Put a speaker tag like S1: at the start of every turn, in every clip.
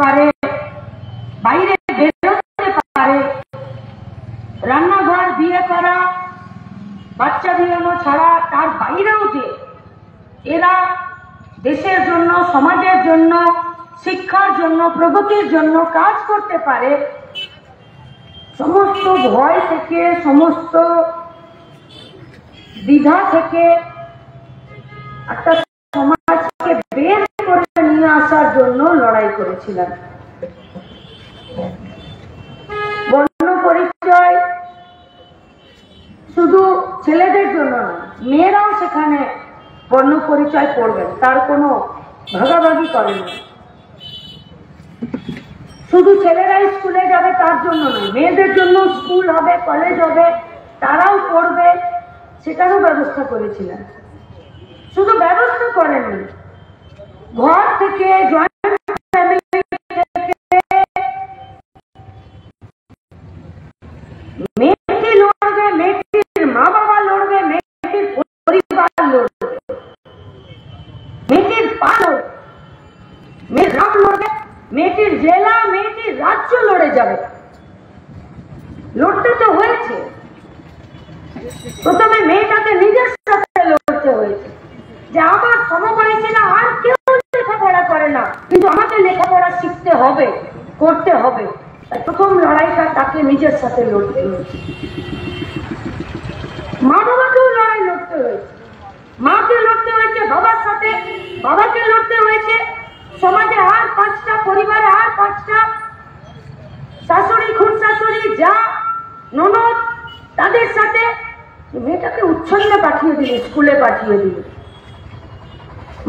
S1: পারে, বাইরে বেরোতে পারে, রান্নাঘর বিয়ে করা, বাচ্চা বিয়ানো ছাড়া তার বাইরেও যে এরা দেশের জন্য, সমাজের জন্য, শিক্ষার জন্য, প্রগতির জন্য কাজ করতে পারে, সমস্ত ভয় থেকে, সমস্ত দ্বিধা থেকে একটা সমাজকে বের করে নিয়ে আসার জন্য লড়াই করেছিলেন। বর্ণ পরিচয় শুধু ছেলেদের জন্য নয়, মেয়েরাও সেখানে বর্ণ পরিচয় পড়বেন, তার কোনো ভাগাভাগি করে না। শুধু ছেলেরাই স্কুলে যাবে তার জন্য নয়, মেয়েদের জন্য স্কুল হবে, কলেজ হবে, তারাও পড়বে, সেটারও ব্যবস্থা করেছিলেন। শুধু ব্যবস্থা করেননি, ঘর থেকে, জয়েন্ট ফ্যামিলি থেকে মেয়েটি লড়বে, মেয়েটির মা বাবা লড়বে, মেয়েটির পরিবার লড়বে, মেয়েটির পা লড়বে, মেয়ের গ্রাম লড়বে, মেয়েটির জেলা, মেয়েটির রাজ্য লড়ে যাবে। লড়তে তো হয়েছে, প্রথমে মেয়েটাকে নিজের সাথে লড়তে হয়েছে যে আমার সমবয়সীরা আর কেউ লেখাপড়া করে না, কিন্তু আমাকে লেখাপড়া শিখতে হবে, করতে হবে। প্রথম লড়াইটা তাকে নিজের সাথে লড়তে হয়েছে। মা বাবাকেও লড়াই লড়তে হয়েছে, মাকে লড়তে হয়েছে, বাবার সাথে, বাবাকে লড়তে হয়েছে, সমাজে আর 5টা পরিবারে আর 5টা শাশুড়ি, খুন শাশুড়ি, যা, ননদ, তাদের সাথে। মেয়েটাকে উচ্ছন্নে পাঠিয়ে দিল, স্কুলে পাঠিয়ে দিল,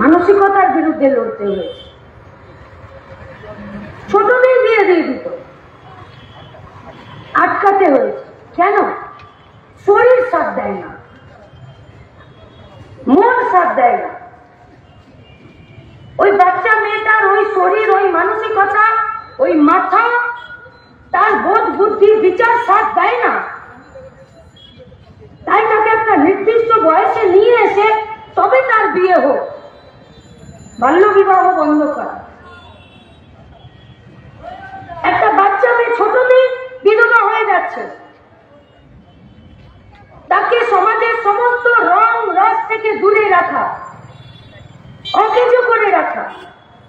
S1: মানসিকতার বিরুদ্ধে লড়তে হয়েছে। ছোটদের বিয়ে দিয়ে দিত, আটকাতে হয়েছে। কেন? শরীর সাথ দেয় না, মন সাথ দেয় না। ওই বাচ্চা মেয়েটার ওই শরীর, ওই মানসিকতা, ওই মাথা, তার বোধ বুদ্ধি বিচার সাথ দেয় না। তাই তাকে একটা নির্দিষ্ট বয়সে নিয়ে এসে তবে তার বিয়ে হোক, বাল্য বিবাহ বন্ধ করা। একটা বাচ্চা মেয়ে ছোটতেই বিধবা হয়ে যাচ্ছে, তাকে সমাজের সমস্ত রং রস থেকে দূরে রাখা, অকেজ করে রাখা।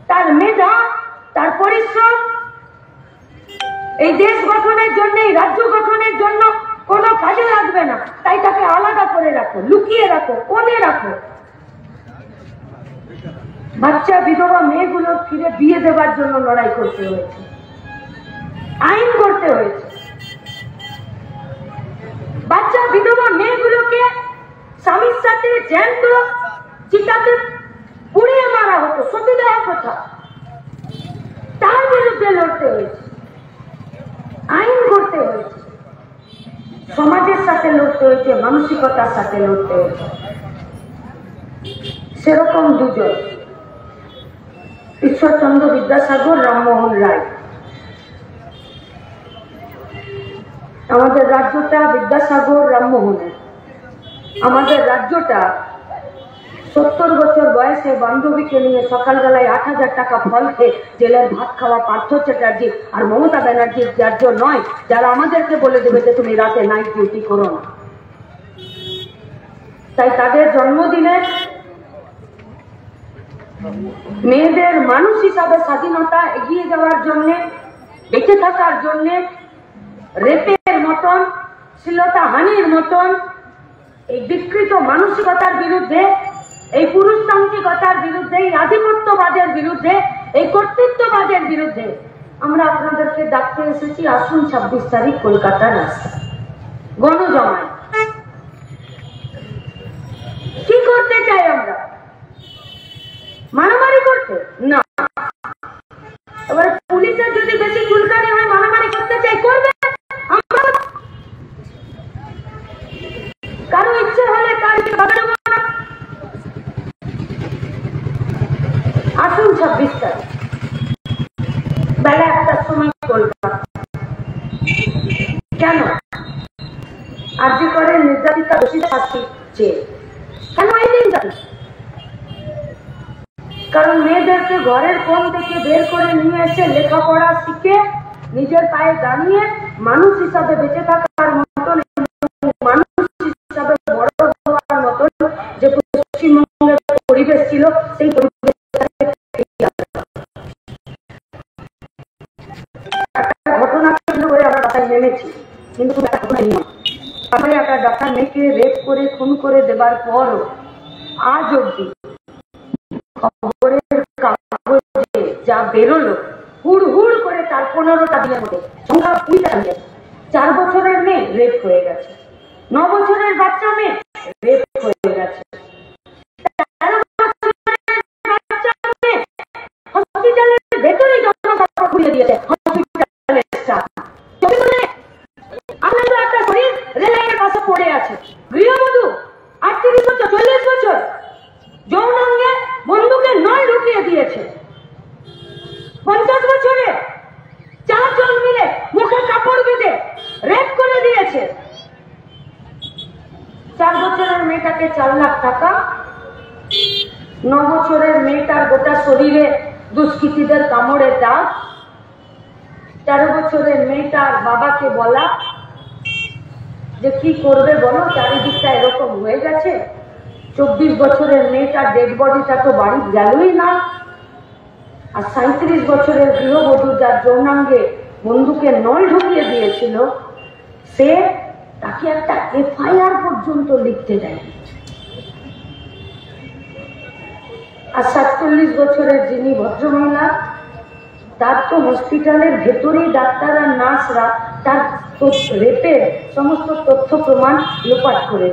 S1: তার মেধা, তার পরিশ্রম এই দেশ গঠনের জন্য, এই রাজ্য গঠনের জন্য কোনো কাজে লাগবে না, তাই তাকে আলাদা করে রাখো, লুকিয়ে রাখো, কোণে রাখো। বাচ্চা বিধবা মেয়েগুলো ফিরে বিয়ে দেওয়ার জন্য লড়াই করতে হয়েছে, আইন করতে হয়েছে। বাচ্চা বিধবা মেয়েগুলোকে স্বামীর সাথে জ্যান্ত চিতাতে পুড়িয়ে মারা হতো, সতীদাহ প্রথা, তার বিরুদ্ধে লড়তে হয়েছে, আইন করতে হয়েছে, সমাজের সাথে লড়তে হয়েছে, মানসিকতার সাথে লড়তে হয়েছে। সেরকম দুজন, ঈশ্বরচন্দ্র বিদ্যাসাগর, রামমোহন রায়। আমাদের রাজ্যটা বিদ্যাসাগর রামমোহনের। আমাদের রাজ্যটা 70 বছর বয়সে বান্ধবীকে নিয়ে সকালবেলায় 8,000 টাকা ফল খেয়ে জেলের ভাত খাওয়া পার্থ চ্যাটার্জি আর মমতা ব্যানার্জির রাজ্য নয়, যারা আমাদেরকে বলে দেবে যে তুমি রাতে নাইট ডিউটি করো না। তাই তাদের জন্মদিনে মেয়েদের মানুষ হিসাবে স্বাধীনতা এগিয়ে যাওয়ার জন্য, বেঁচে থাকার জন্য, রেপের মতন, শ্লীলতাহানির মতন এই বিকৃত মানসিকতার বিরুদ্ধে, এই পুরুষতান্ত্রিকতার বিরুদ্ধে, এই আধিপত্যবাদের বিরুদ্ধে, এই কর্তৃত্ববাদের বিরুদ্ধে আমরা আপনাদেরকে ডাকতে এসেছি। আসুন 26 তারিখ কলকাতার রাস্তায় গণজমায়েত। কি করতে চাই আমরা? মারামারি করতে না। এবার পুলিশের যদি বেশি চুলকানি হয়, মারামারি করতে চাই, করবে। কারো ইচ্ছে হলে আসুন 26 তারিখ বেলা 1টার সময় কলকাতা। কেন? আরজি করে নির্যাতিতা দোষীদের শাস্তি চেয়ে। কেন এই দিন? কারণ মেয়েদেরকে ঘরের কোণ থেকে বের করে নিয়ে এসে লেখাপড়া শিখে নিজের পায়ে দাঁড়িয়ে মানুষ হিসাবে বেঁচে থাকার মতন, মানুষ হিসাবে বড় হওয়ার মতন যে পশ্চিমবঙ্গের পরিবেশ ছিল, সেই পরিবেশ ঘটনা করে আমরা বাসায় নেমেছি। কিন্তু আমাদের একটা ডাক্তার মেয়েকে রেপ করে খুন করে দেবার পরও আজ অব্দি খবরের কাগজে যা বেরোলো, হুড় হুড় করে তার 15টা দিনের মধ্যে সংখ্যা 20টা, 4 বছরের মেয়ে রেপ হয়ে গেছে, 9 বছরের বাচ্চা মেয়ে রেপ হয়ে গেছে, 13 বছরের বাচ্চা মেয়ে হসপিটালের ভেতরে জামা কাপড় খুলে দিয়েছে হসপিটালের স্টাফ। আমরা তো একটা শরীর রেলের পাশে পড়ে আছে, গৃহবধূ 38 বছর 40 বছর যৌনাঙ্গে বন্দুকের নয় ঢুকিয়ে দিয়েছে, 50 বছরে 4 জন মিলে মুখে কাপড় বেঁধে রেপ করে দিয়েছে। 4 বছরের মেয়েটাকে 4 লাখ টাকা, 9 বছরের মেয়েটার গোটা শরীরে দুষ্কৃতীদের কামড়ে দাগ, 13 বছরের মেয়েটার বাবাকে বলা যে কি করবে বলো, চারিদিকটা এরকম হয়ে গেছে। 24 বছরের মেয়েটার ডেড বডিটা তো বাড়ি গেলই না। আর 37 বছরের গৃহবধূ যার যৌনাঙ্গে বন্দুকের নল ঢুকিয়ে দিয়েছিল, সে তাকে একটা এফআইআর পর্যন্ত লিখতে দেয়। আর 47 বছরের যিনি ভদ্রমহিলা, তার তো হসপিটালের ভেতরেই ডাক্তার আর নার্সরা তার রেপের সমস্ত তথ্য প্রমাণ লোপাট করে